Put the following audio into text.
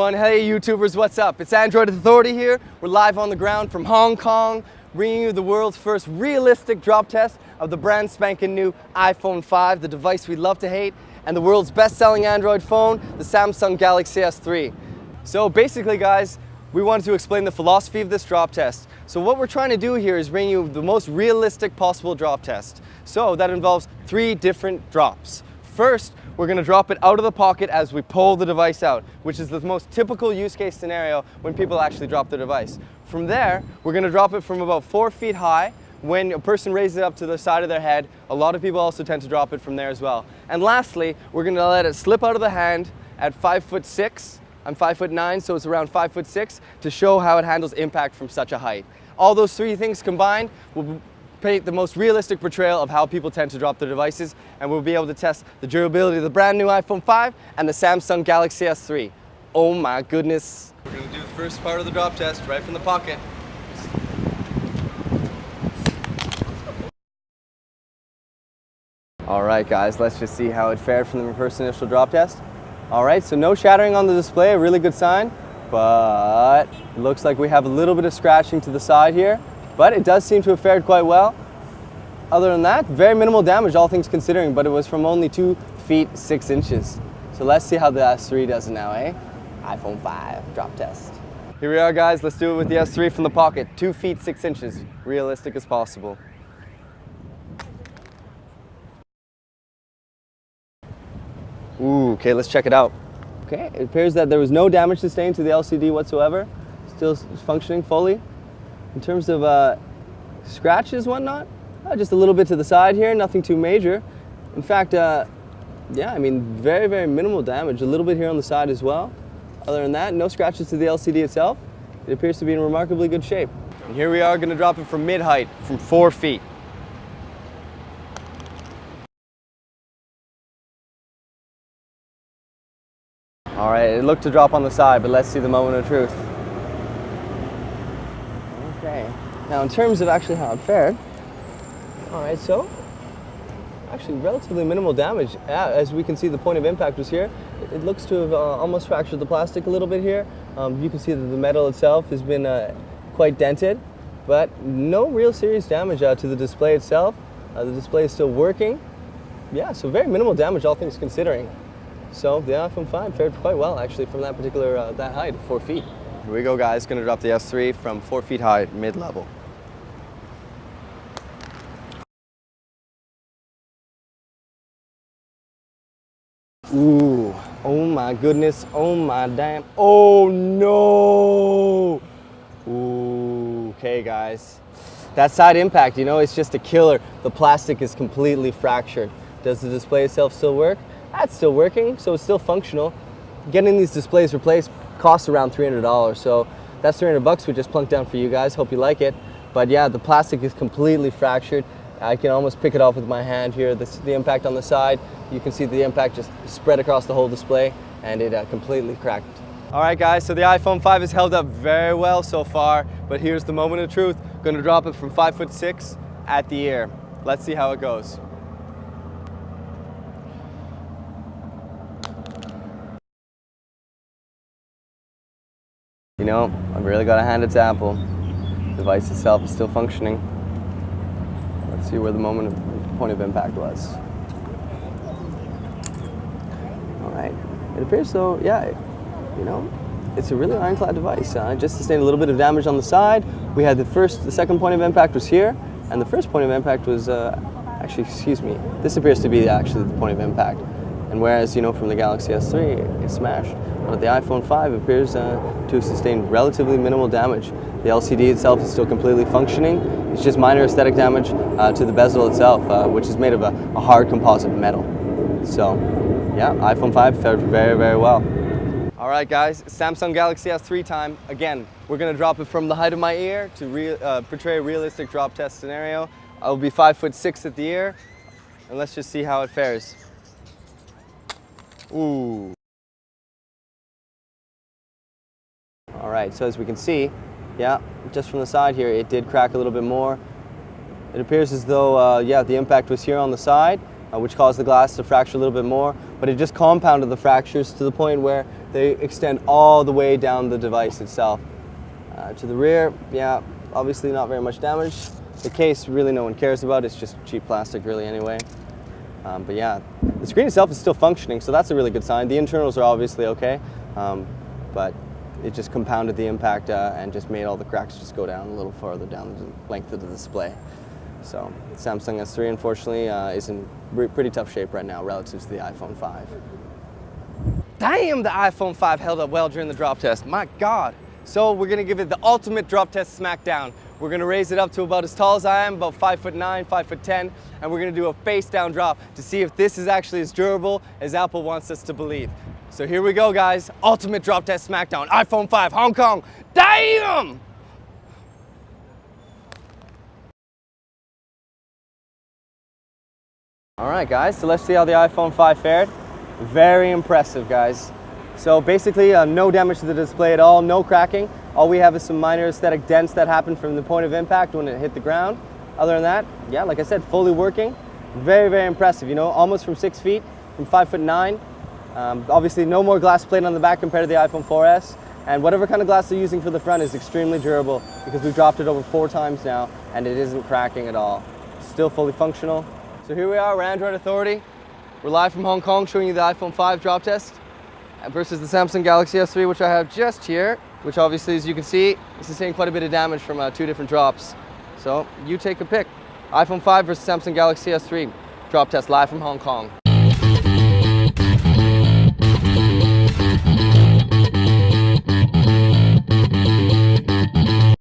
everyone. Hey YouTubers, what's up? It's Android Authority here. We're live on the ground from Hong Kong, bringing you the world's first realistic drop test of the brand spanking new iPhone 5, the device we love to hate, and the world's best-selling Android phone, the Samsung Galaxy S3. So basically guys, we wanted to explain the philosophy of this drop test. So what we're trying to do here is bring you the most realistic possible drop test. So that involves 3 different drops. First, we're going to drop it out of the pocket as we pull the device out, which is the most typical use case scenario when people actually drop their device. From there, we're going to drop it from about 4 feet high. When a person raises it up to the side of their head, a lot of people also tend to drop it from there as well. And lastly, we're going to let it slip out of the hand at 5'6". I'm 5'9", so it's around 5'6", to show how it handles impact from such a height. All those 3 things combined will paint the most realistic portrayal of how people tend to drop their devices, and we'll be able to test the durability of the brand new iPhone 5 and the Samsung Galaxy S3. Oh my goodness. We're going to do the first part of the drop test right from the pocket. Alright guys, let's just see how it fared from the first initial drop test. Alright, so no shattering on the display, a really good sign, but it looks like we have a little bit of scratching to the side here, but it does seem to have fared quite well. Other than that, very minimal damage, all things considering, but it was from only 2 feet 6 inches. So let's see how the S3 does it now, eh? iPhone 5 drop test. Here we are guys, let's do it with the S3 from the pocket. 2 feet 6 inches, realistic as possible. Ooh, okay, let's check it out. Okay, it appears that there was no damage sustained to the LCD whatsoever. Still functioning fully. In terms of scratches, whatnot, just a little bit to the side here, nothing too major. In fact, yeah, I mean, very, very minimal damage. A little bit here on the side as well. Other than that, no scratches to the LCD itself. It appears to be in remarkably good shape. And here we are going to drop it from mid-height, from 4 feet. All right, it looked to drop on the side, but let's see the moment of truth. Okay, now in terms of actually how it fared, all right, so actually relatively minimal damage. As we can see, the point of impact was here. It looks to have almost fractured the plastic a little bit here. You can see that the metal itself has been quite dented, but no real serious damage to the display itself. The display is still working. Yeah, so very minimal damage, all things considering. So the iPhone 5 fared quite well actually from that particular, that height, 4 feet. Here we go guys, gonna drop the S3 from 4 feet high, mid-level. Ooh, oh my goodness, oh my damn, oh no! Ooh, okay guys. That side impact, you know, it's just a killer. The plastic is completely fractured. Does the display itself still work? That's still working, so it's still functional. Getting these displays replaced costs around $300, so that's $300 we just plunked down for you guys. Hope you like it. But yeah, the plastic is completely fractured. I can almost pick it off with my hand here. The impact on the side, you can see the impact just spread across the whole display, and it completely cracked. All right guys, so the iPhone 5 has held up very well so far, but here's the moment of truth. Gonna drop it from 5'6" at the ear. Let's see how it goes. You know, I've really got to hand it to Apple. The device itself is still functioning. Let's see where the point of impact was. All right, it appears so, yeah, you know, it's a really ironclad device. I just sustained a little bit of damage on the side. We had the second point of impact was here, and the first point of impact was, actually, excuse me, this appears to be actually the point of impact. And whereas, you know, from the Galaxy S3, it smashed. But the iPhone 5 appears to have sustained relatively minimal damage. The LCD itself is still completely functioning. It's just minor aesthetic damage to the bezel itself, which is made of a hard composite metal. So, yeah, iPhone 5 fared very, very well. All right, guys, Samsung Galaxy S3 time. Again, we're going to drop it from the height of my ear to portray a realistic drop test scenario. I'll be 5'6" at the ear, and let's just see how it fares. Ooh. All right, so as we can see, yeah, just from the side here, it did crack a little bit more. It appears as though, yeah, the impact was here on the side, which caused the glass to fracture a little bit more, but it just compounded the fractures to the point where They extend all the way down the device itself. To the rear, yeah, obviously not very much damage. The case, really no one cares about. It's just cheap plastic really anyway. But yeah, the screen itself is still functioning, so that's a really good sign. The internals are obviously okay, but it just compounded the impact and just made all the cracks just go down a little farther down the length of the display. So Samsung S3 unfortunately is in pretty tough shape right now relative to the iPhone 5. Damn, the iPhone 5 held up well during the drop test, my God. So we're gonna give it the ultimate drop test smackdown. We're gonna raise it up to about as tall as I am, about 5'9", 5'10", and we're gonna do a face down drop to see if this is actually as durable as Apple wants us to believe. So here we go, guys. Ultimate drop test smackdown, iPhone 5, Hong Kong. Damn! All right, guys, so let's see how the iPhone 5 fared. Very impressive, guys. So basically, no damage to the display at all, no cracking. All we have is some minor aesthetic dents that happened from the point of impact when it hit the ground. Other than that, yeah, like I said, fully working. Very, very impressive, you know, almost from 6 feet, from 5'9". Obviously, no more glass plate on the back compared to the iPhone 4S. And whatever kind of glass they're using for the front is extremely durable because we've dropped it over 4 times now and it isn't cracking at all. Still fully functional. So here we are, we're Android Authority. We're live from Hong Kong showing you the iPhone 5 drop test versus the Samsung Galaxy S3, which I have just here, which obviously, as you can see, is sustained quite a bit of damage from 2 different drops. So you take a pick. iPhone 5 versus Samsung Galaxy S3 drop test live from Hong Kong.